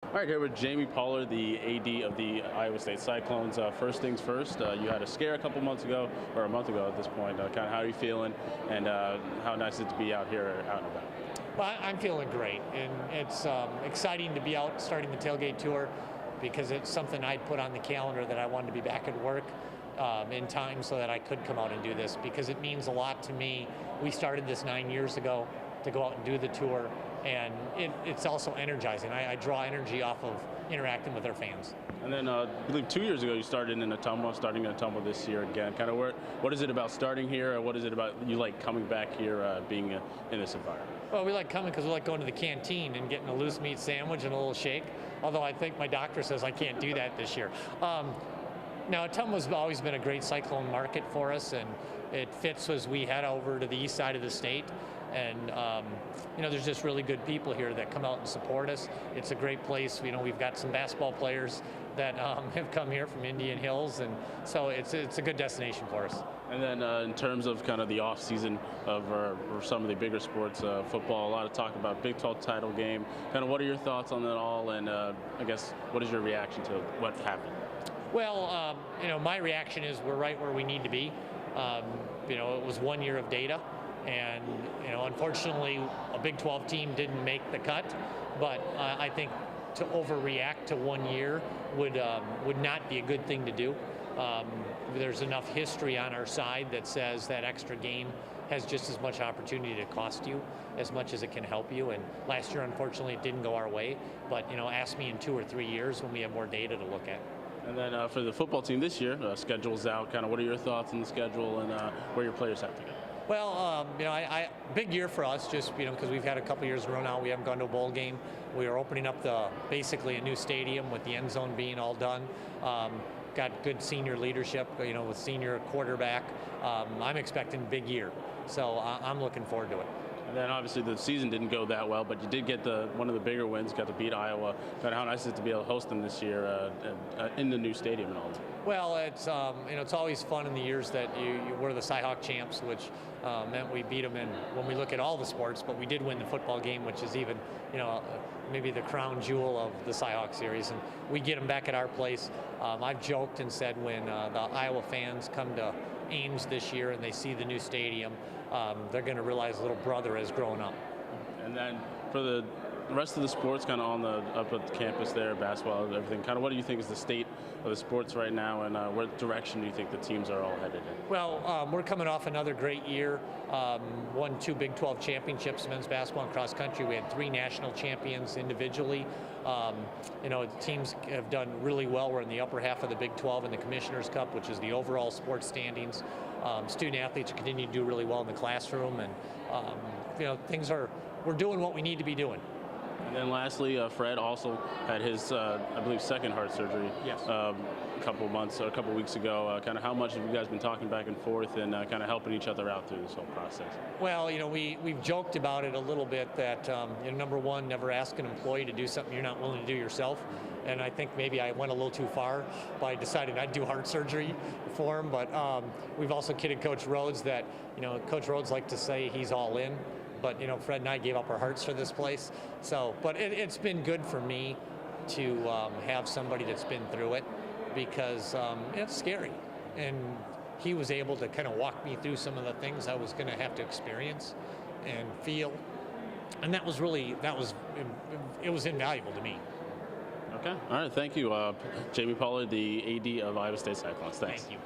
All right, here with Jamie Pollard, the AD of the Iowa State Cyclones. First things first, you had a scare a couple months ago, or a month ago at this point. Kind of how are you feeling, and how nice is it to be out here, out and about? Well, I'm feeling great, and it's exciting to be out starting the tailgate tour because it's something I'd put on the calendar that I wanted to be back at work in time so that I could come out and do this because it means a lot to me. We started this 9 years ago to go out and do the tour, and it's also energizing. I draw energy off of interacting with our fans. And then I believe 2 years ago you started in Ottumwa, starting in Ottumwa this year again. Kind of what is it about starting here, or what is it about you like coming back here, being in this environment? Well, we like coming because we like going to the canteen and getting a loose meat sandwich and a little shake, although I think my doctor says I can't do that this year. Now, Ottumwa's always been a great cyclone market for us, and it fits as we head over to the east side of the state. And there's just really good people here that come out and support us. It's a great place. We've got some basketball players that have come here from Indian Hills, and so it's a good destination for us. And then in terms of kind of the off season of or some of the bigger sports, football, a lot of talk about Big 12 title game. Kind of what are your thoughts on that all, and I guess what is your reaction to what happened? Well, my reaction is we're right where we need to be. It was 1 year of data. And unfortunately, a Big 12 team didn't make the cut. But I think to overreact to 1 year would not be a good thing to do. There's enough history on our side that says that extra game has just as much opportunity to cost you as much as it can help you. And last year, unfortunately, it didn't go our way. But ask me in 2 or 3 years when we have more data to look at. And then for the football team this year, schedule's out. Kind of what are your thoughts on the schedule and where your players have to go? Well, big year for us, just because we've had a couple years in a row now. We haven't gone to a bowl game. We are opening up basically a new stadium with the end zone being all done. Got good senior leadership, with senior quarterback. I'm expecting a big year, so I'm looking forward to it. And then obviously the season didn't go that well, but you did get one of the bigger wins, got to beat Iowa. Kind of how nice is it to be able to host them this year in the new stadium and all that? Well, it's always fun in the years that you were the Cyhawk champs, which meant we beat them when we look at all the sports, but we did win the football game, which is even, maybe the crown jewel of the Cyhawk series, and we get them back at our place. I've joked and said when the Iowa fans come to Ames this year and they see the new stadium, they're going to realize little brother has grown up. And then for the rest of the sports, kind of up at the campus there, basketball and everything, kind of what do you think is the state of the sports right now, and what direction do you think the teams are all headed in? Well, we're coming off another great year. Won 2 Big 12 championships, men's basketball and cross country. We had 3 national champions individually. The teams have done really well. We're in the upper half of the Big 12 in the Commissioner's Cup, which is the overall sports standings. Student athletes continue to do really well in the classroom, and we're doing what we need to be doing. And then lastly, Fred also had his, I believe, second heart surgery. Yes. A couple weeks ago. Kind of how much have you guys been talking back and forth and kind of helping each other out through this whole process? Well, we've joked about it a little bit that, number one, never ask an employee to do something you're not willing to do yourself. And I think maybe I went a little too far by deciding I'd do heart surgery for him. But we've also kidded Coach Rhodes that, Coach Rhodes liked to say he's all in. But, Fred and I gave up our hearts for this place. So, but it's been good for me to have somebody that's been through it because it's scary. And he was able to kind of walk me through some of the things I was going to have to experience and feel. And it was invaluable to me. Okay. All right. Thank you. Jamie Pollard, the AD of Iowa State Cyclones. Thanks. Thank you.